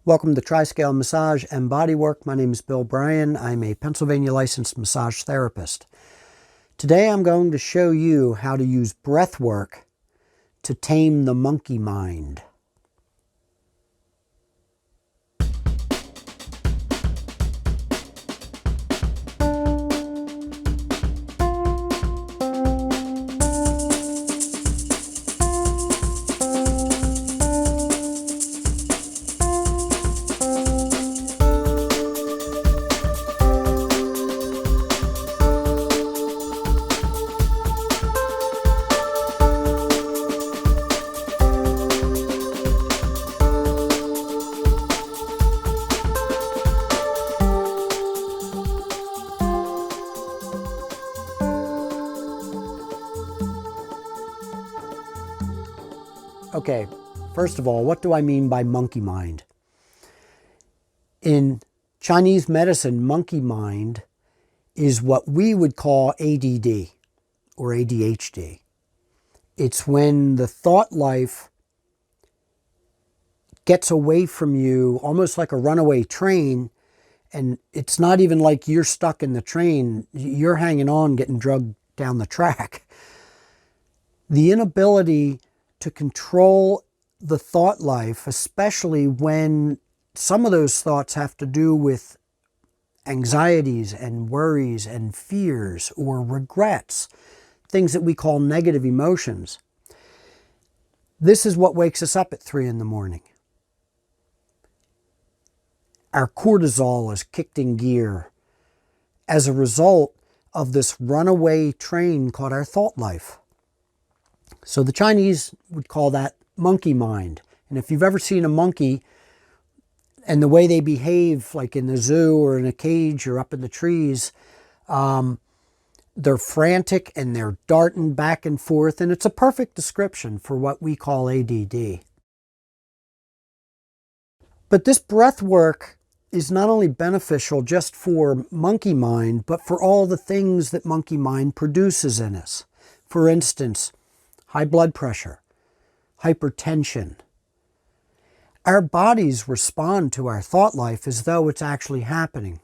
Welcome to TriScale Massage and Bodywork. My name is Bill Bryan. I'm a Pennsylvania licensed massage therapist. Today I'm going to show you how to use breath work to tame the monkey mind. Okay, first of all, what do I mean by monkey mind? In Chinese medicine, monkey mind is what we would call ADD or ADHD. It's when the thought life gets away from you almost like a runaway train, and it's not even like you're stuck in the train, you're hanging on, getting drugged down the track. The inability to control the thought life, especially when some of those thoughts have to do with anxieties and worries and fears or regrets, things that we call negative emotions. This is what wakes us up at 3 in the morning. Our cortisol is kicked in gear as a result of this runaway train called our thought life. So the Chinese would call that monkey mind. And if you've ever seen a monkey and the way they behave, like in the zoo or in a cage or up in the trees, they're frantic and they're darting back and forth. And it's a perfect description for what we call ADD. But this breath work is not only beneficial just for monkey mind, but for all the things that monkey mind produces in us. For instance, high blood pressure, hypertension. Our bodies respond to our thought life as though it's actually happening.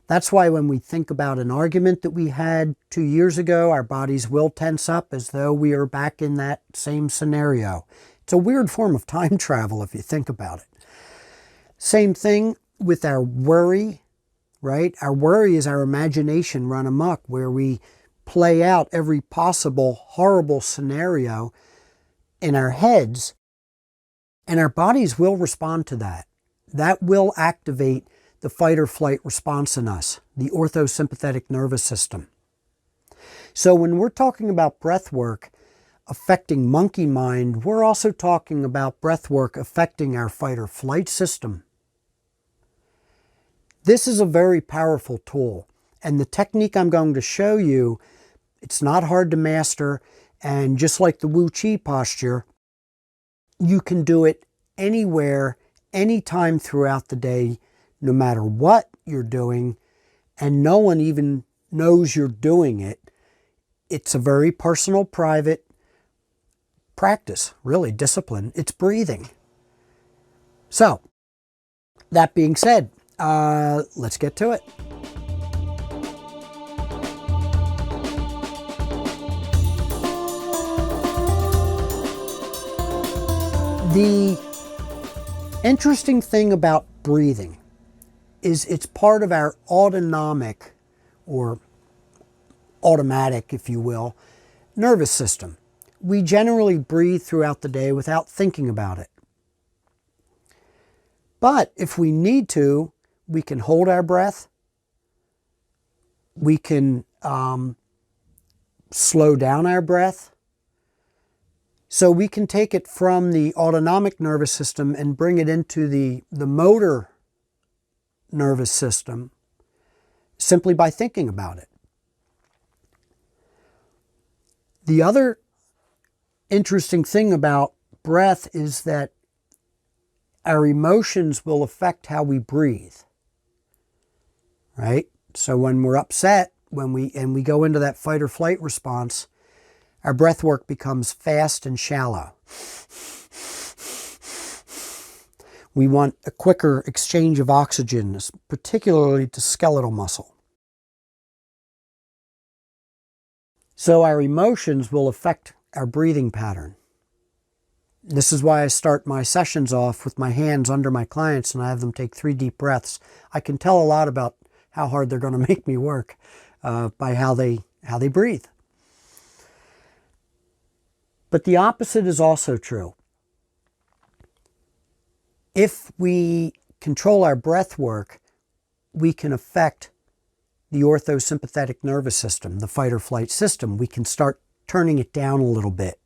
That's why when we think about an argument that we had 2 years ago, our bodies will tense up as though we are back in that same scenario. It's a weird form of time travel if you think about it. Same thing with our worry, right? Our worry is our imagination run amok, where we play out every possible horrible scenario in our heads, and our bodies will respond to that. That will activate the fight or flight response in us, the orthosympathetic nervous system. So when we're talking about breath work affecting monkey mind, we're also talking about breath work affecting our fight or flight system. This is a very powerful tool, and the technique I'm going to show you, it's not hard to master, and just like the Wu Chi posture, you can do it anywhere, anytime throughout the day, no matter what you're doing, and no one even knows you're doing it. It's a very personal, private practice, really, discipline. It's breathing. So, that being said, let's get to it. The interesting thing about breathing is it's part of our autonomic, or automatic, if you will, nervous system. We generally breathe throughout the day without thinking about it. But if we need to, we can hold our breath. We can slow down our breath. So we can take it from the autonomic nervous system and bring it into the motor nervous system simply by thinking about it. The other interesting thing about breath is that our emotions will affect how we breathe, right? So when we're upset, when we go into that fight or flight response, our breath work becomes fast and shallow. We want a quicker exchange of oxygen, particularly to skeletal muscle. So our emotions will affect our breathing pattern. This is why I start my sessions off with my hands under my clients and I have them take 3 deep breaths. I can tell a lot about how hard they're going to make me work by how they breathe. But the opposite is also true. If we control our breath work, we can affect the orthosympathetic nervous system, the fight or flight system. We can start turning it down a little bit.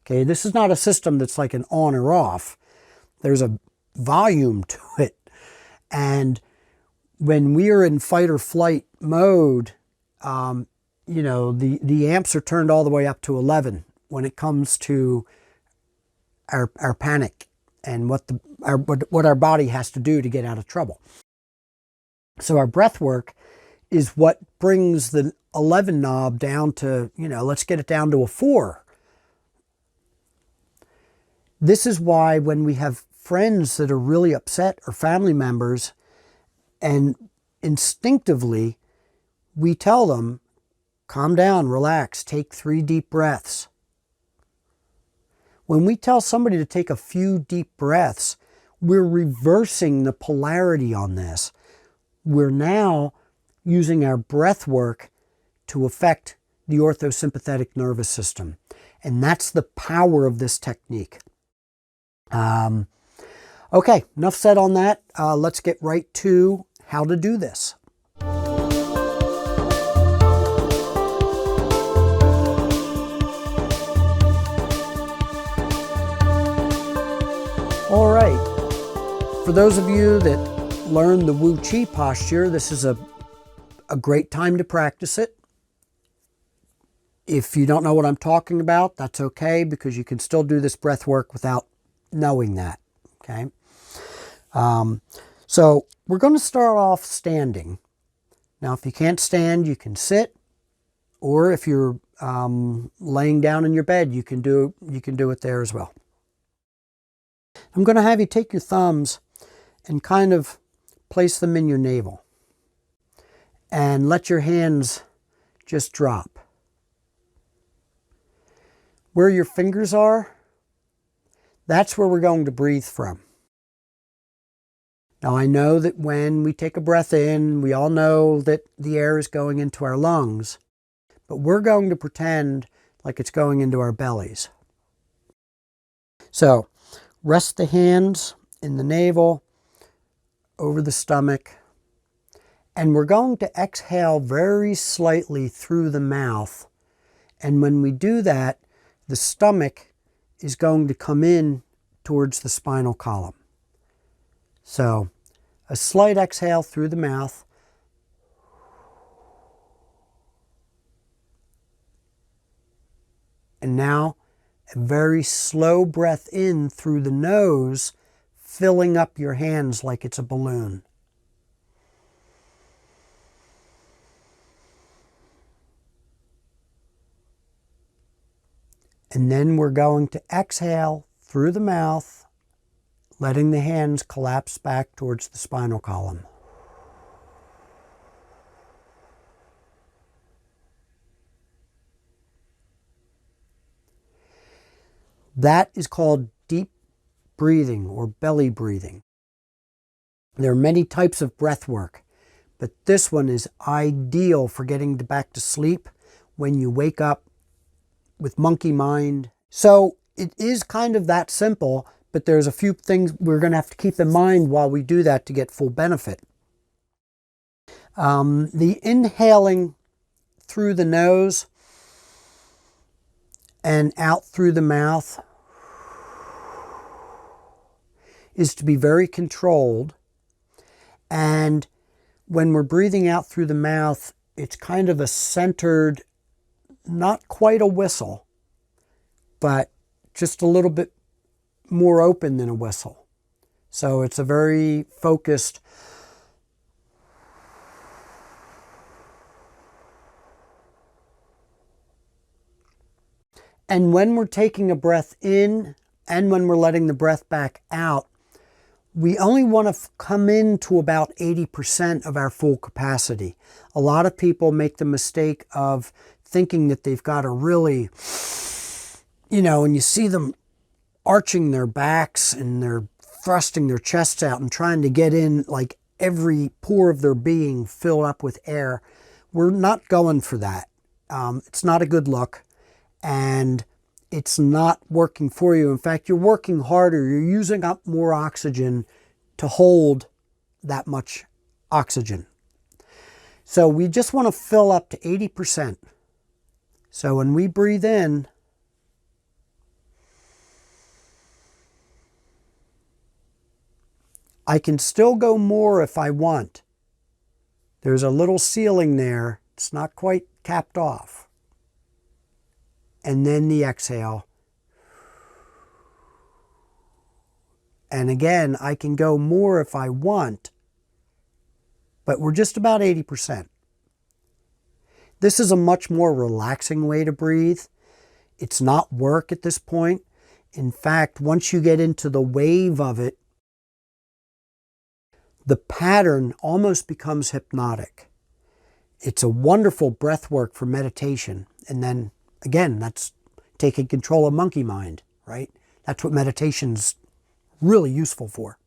Okay, this is not a system that's like an on or off. There's a volume to it. And when we are in fight or flight mode, the amps are turned all the way up to 11 when it comes to our panic and what our body has to do to get out of trouble. So our breath work is what brings the 11 knob down to, let's get it down to a 4. This is why when we have friends that are really upset or family members, and instinctively we tell them, calm down, relax, take 3 deep breaths. When we tell somebody to take a few deep breaths, we're reversing the polarity on this. We're now using our breath work to affect the orthosympathetic nervous system. And that's the power of this technique. Okay, enough said on that. Let's get right to how to do this. All right, for those of you that learned the Wu Chi posture, this is a great time to practice it. If you don't know what I'm talking about, that's okay, because you can still do this breath work without knowing that, okay? So we're going to start off standing. Now, if you can't stand, you can sit, or if you're laying down in your bed, you can do it there as well. I'm going to have you take your thumbs and kind of place them in your navel and let your hands just drop. Where your fingers are, that's where we're going to breathe from. Now, I know that when we take a breath in, we all know that the air is going into our lungs, but we're going to pretend like it's going into our bellies. So, rest the hands in the navel, over the stomach, and we're going to exhale very slightly through the mouth. And when we do that, the stomach is going to come in towards the spinal column. So, a slight exhale through the mouth. And now, a very slow breath in through the nose, filling up your hands like it's a balloon. And then we're going to exhale through the mouth, letting the hands collapse back towards the spinal column. That is called deep breathing or belly breathing. There are many types of breath work, but this one is ideal for getting back to sleep when you wake up with monkey mind. So it is kind of that simple, but there's a few things we're going to have to keep in mind while we do that to get full benefit. The inhaling through the nose and out through the mouth is to be very controlled. And when we're breathing out through the mouth, it's kind of a centered, not quite a whistle, but just a little bit more open than a whistle. So it's a very focused. And when we're taking a breath in and when we're letting the breath back out, we only want to come into about 80% of our full capacity. A lot of people make the mistake of thinking that they've got to really, and you see them arching their backs and they're thrusting their chests out and trying to get in like every pore of their being filled up with air. We're not going for that. It's not a good look, and it's not working for you. In fact, you're working harder. You're using up more oxygen to hold that much oxygen. So we just want to fill up to 80%. So when we breathe in, I can still go more if I want. There's a little ceiling there. It's not quite capped off. And then the exhale. And again, I can go more if I want, but we're just about 80%. This is a much more relaxing way to breathe. It's not work at this point. In fact, once you get into the wave of it, the pattern almost becomes hypnotic. It's a wonderful breath work for meditation. And then, again, that's taking control of monkey mind, right? That's what meditation's really useful for.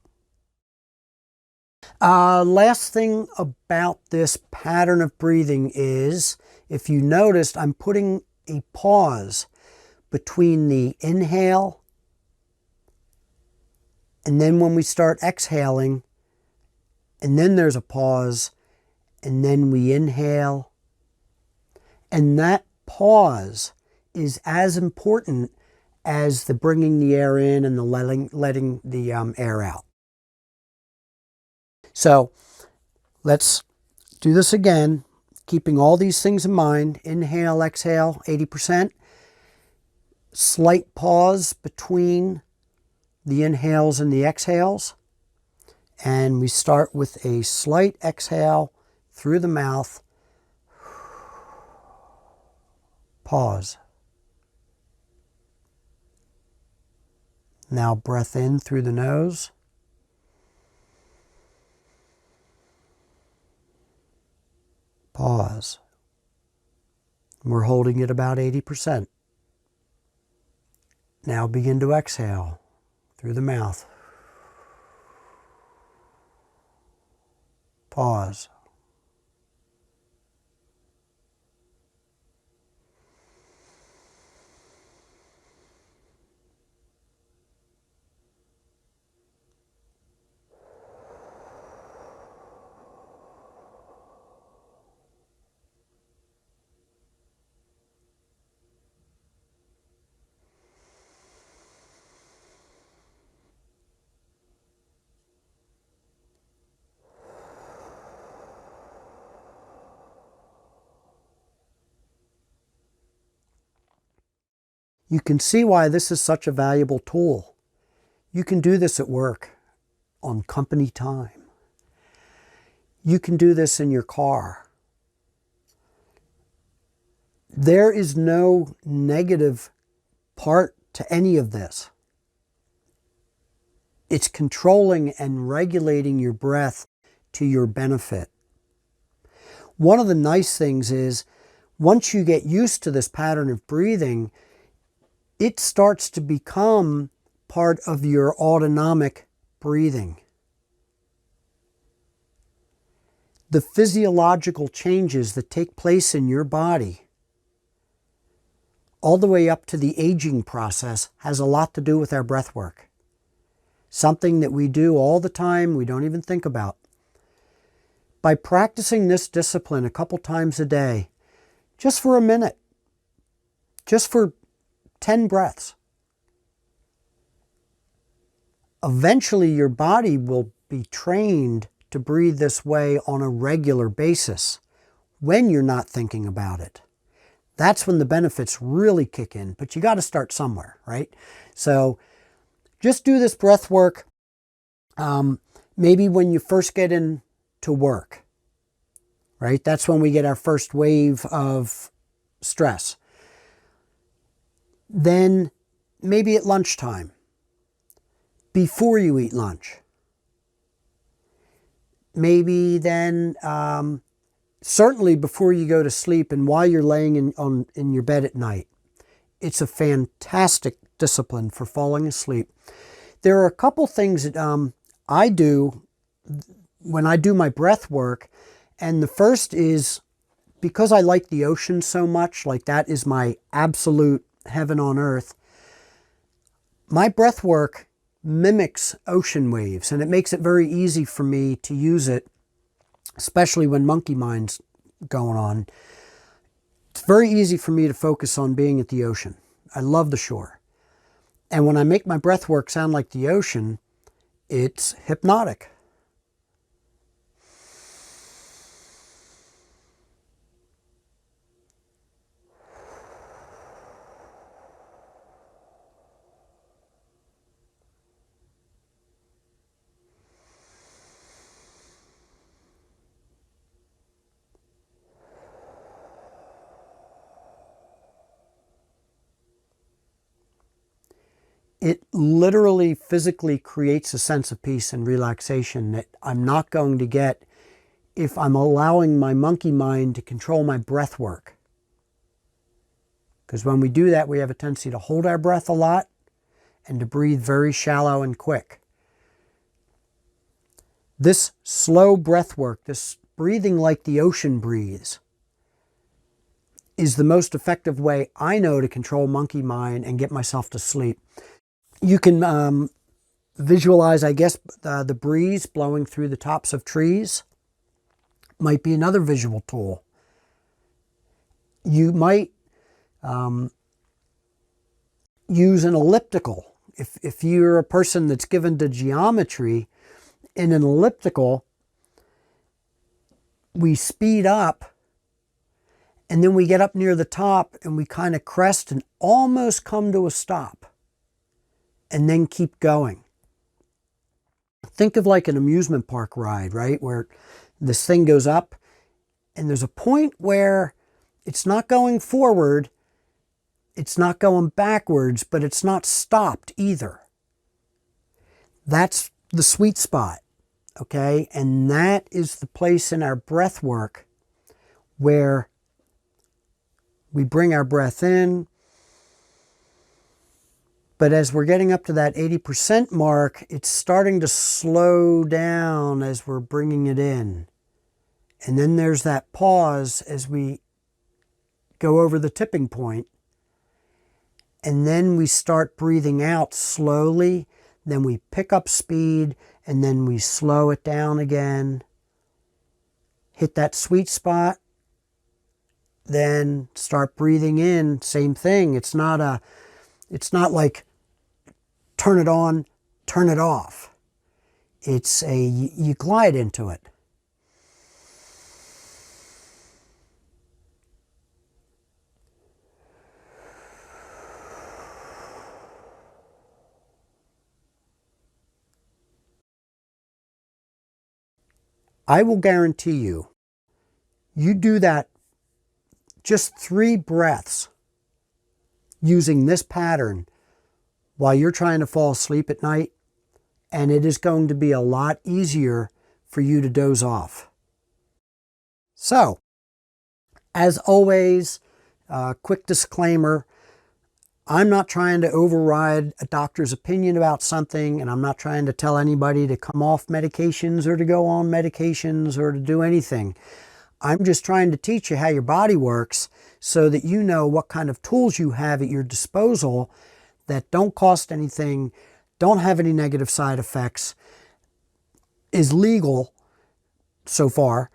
Last thing about this pattern of breathing is, if you noticed, I'm putting a pause between the inhale and then when we start exhaling, and then there's a pause, and then we inhale. And that pause is as important as the bringing the air in and the letting the air out. So let's do this again, keeping all these things in mind. Inhale, exhale, 80%. Slight pause between the inhales and the exhales. And we start with a slight exhale through the mouth. Pause. Now breath in through the nose. Pause. We're holding it about 80%. Now begin to exhale through the mouth. Pause. You can see why this is such a valuable tool. You can do this at work, on company time. You can do this in your car. There is no negative part to any of this. It's controlling and regulating your breath to your benefit. One of the nice things is, once you get used to this pattern of breathing, it starts to become part of your autonomic breathing. The physiological changes that take place in your body, all the way up to the aging process, has a lot to do with our breath work. Something that we do all the time, we don't even think about. By practicing this discipline a couple times a day, just for a minute, just for 10 breaths, eventually your body will be trained to breathe this way on a regular basis when you're not thinking about it. That's when the benefits really kick in, but you got to start somewhere, right? So just do this breath work maybe when you first get into work, right? That's when we get our first wave of stress. Then maybe at lunchtime, before you eat lunch, maybe then certainly before you go to sleep and while you're laying in your bed at night. It's a fantastic discipline for falling asleep. There are a couple things that I do when I do my breath work, and the first is because I like the ocean so much, like that is my absolute heaven on earth. My breath work mimics ocean waves, and it makes it very easy for me to use it, especially when monkey mind's going on. It's very easy for me to focus on being at the ocean. I love the shore. And when I make my breath work sound like the ocean, it's hypnotic. It literally physically creates a sense of peace and relaxation that I'm not going to get if I'm allowing my monkey mind to control my breath work. Because when we do that, we have a tendency to hold our breath a lot and to breathe very shallow and quick. This slow breath work, this breathing like the ocean breathes, is the most effective way I know to control monkey mind and get myself to sleep. You can visualize, I guess, the breeze blowing through the tops of trees. Might be another visual tool. You might use an elliptical. If you're a person that's given to geometry, in an elliptical, we speed up and then we get up near the top and we kind of crest and almost come to a stop and then keep going. Think of like an amusement park ride, right? Where this thing goes up and there's a point where it's not going forward, it's not going backwards, but it's not stopped either. That's the sweet spot, okay? And that is the place in our breath work where we bring our breath in, but as we're getting up to that 80% mark, it's starting to slow down as we're bringing it in. And then there's that pause as we go over the tipping point. And then we start breathing out slowly. Then we pick up speed and then we slow it down again. Hit that sweet spot. Then start breathing in. Same thing. It's not like turn it on, turn it off. It's you glide into it. I will guarantee you, you do that just 3 breaths using this pattern while you're trying to fall asleep at night, and it is going to be a lot easier for you to doze off. So, as always, quick disclaimer, I'm not trying to override a doctor's opinion about something, and I'm not trying to tell anybody to come off medications or to go on medications or to do anything. I'm just trying to teach you how your body works so that you know what kind of tools you have at your disposal that don't cost anything, don't have any negative side effects, is legal so far,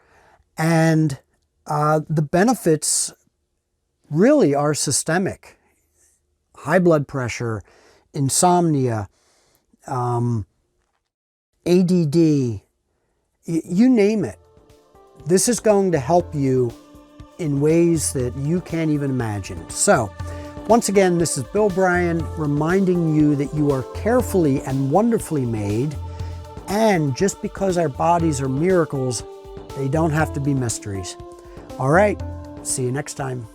and the benefits really are systemic. High blood pressure, insomnia, ADD, you name it. This is going to help you in ways that you can't even imagine. So, once again, this is Bill Bryan reminding you that you are carefully and wonderfully made, and just because our bodies are miracles, they don't have to be mysteries. All right, see you next time.